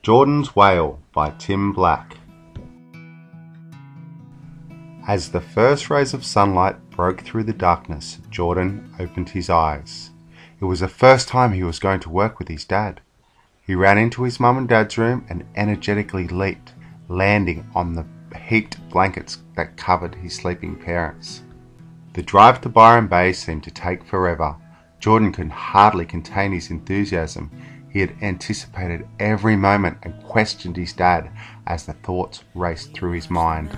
Jordan's Whale by Tim Black. As the first rays of sunlight broke through the darkness, Jordan opened his eyes. It was the first time he was going to work with his dad. He ran into his mum and dad's room and energetically leaped, landing on the heaped blankets that covered his sleeping parents. The drive to Byron Bay seemed to take forever. Jordan could hardly contain his enthusiasm. He had anticipated every moment and questioned his dad as the thoughts raced through his mind.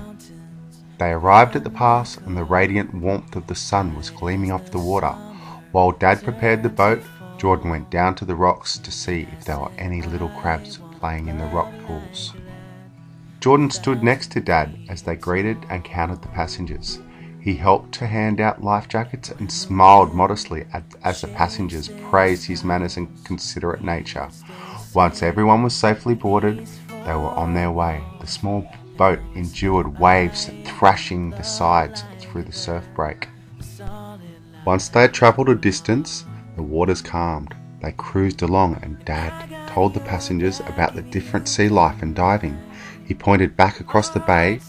They arrived at the pass and the radiant warmth of the sun was gleaming off the water. While Dad prepared the boat, Jordan went down to the rocks to see if there were any little crabs playing in the rock pools. Jordan stood next to Dad as they greeted and counted the passengers. He helped to hand out life jackets and smiled modestly as the passengers praised his manners and considerate nature. Once everyone was safely boarded, they were on their way. The small boat endured waves thrashing the sides through the surf break. Once they had travelled a distance, the waters calmed. They cruised along and Dad told the passengers about the different sea life and diving. He pointed back across the bay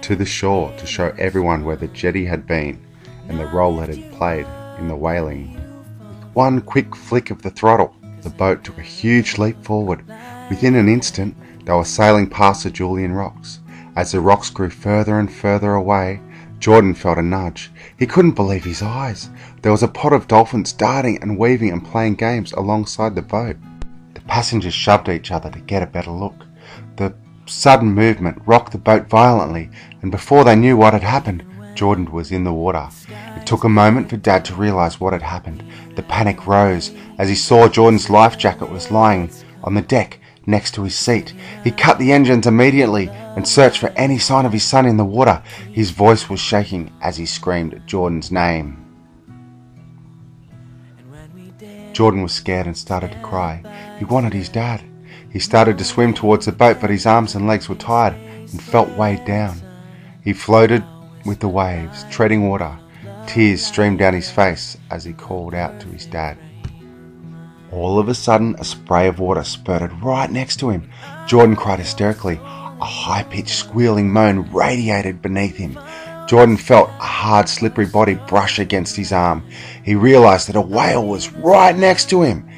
to the shore to show everyone where the jetty had been and the role it had played in the whaling. With one quick flick of the throttle, the boat took a huge leap forward. Within an instant, they were sailing past the Julian Rocks. As the rocks grew further and further away, Jordan felt a nudge. He couldn't believe his eyes. There was a pod of dolphins darting and weaving and playing games alongside the boat. The passengers shoved each other to get a better look. The sudden movement rocked the boat violently, and before they knew what had happened, Jordan was in the water. It took a moment for Dad to realise what had happened. The panic rose as he saw Jordan's life jacket was lying on the deck next to his seat. He cut the engines immediately and searched for any sign of his son in the water. His voice was shaking as he screamed Jordan's name. Jordan was scared and started to cry. He wanted his dad. He started to swim towards the boat, but his arms and legs were tired and felt weighed down. He floated with the waves, treading water. Tears streamed down his face as he called out to his dad. All of a sudden, a spray of water spurted right next to him. Jordan cried hysterically. A high-pitched squealing moan radiated beneath him. Jordan felt a hard, slippery body brush against his arm. He realised that a whale was right next to him.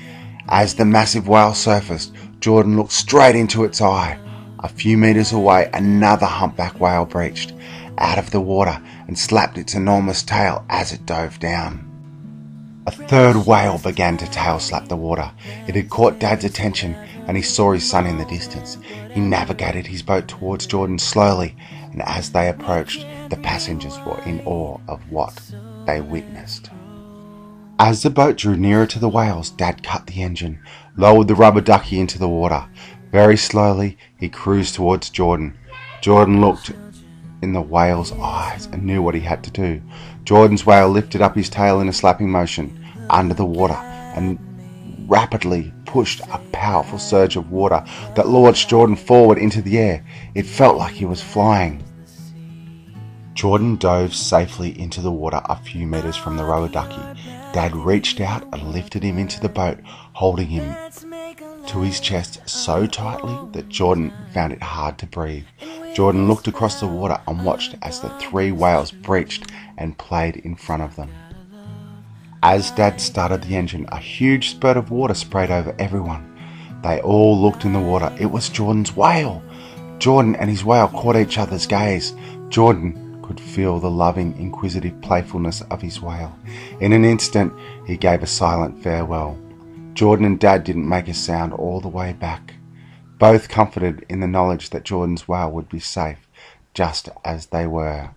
As the massive whale surfaced, Jordan looked straight into its eye. A few metres away, another humpback whale breached out of the water and slapped its enormous tail as it dove down. A third whale began to tail slap the water. It had caught Dad's attention and he saw his son in the distance. He navigated his boat towards Jordan slowly, and as they approached, the passengers were in awe of what they witnessed. As the boat drew nearer to the whales, Dad cut the engine, lowered the rubber ducky into the water. Very slowly, he cruised towards Jordan. Jordan looked in the whale's eyes and knew what he had to do. Jordan's whale lifted up his tail in a slapping motion under the water and rapidly pushed a powerful surge of water that launched Jordan forward into the air. It felt like he was flying. Jordan dove safely into the water a few metres from the rubber ducky. Dad reached out and lifted him into the boat, holding him to his chest so tightly that Jordan found it hard to breathe. Jordan looked across the water and watched as the three whales breached and played in front of them. As Dad started the engine, a huge spurt of water sprayed over everyone. They all looked in the water. It was Jordan's whale. Jordan and his whale caught each other's gaze. Jordan could feel the loving, inquisitive playfulness of his whale. In an instant, he gave a silent farewell. Jordan and Dad didn't make a sound all the way back, both comforted in the knowledge that Jordan's whale would be safe, just as they were.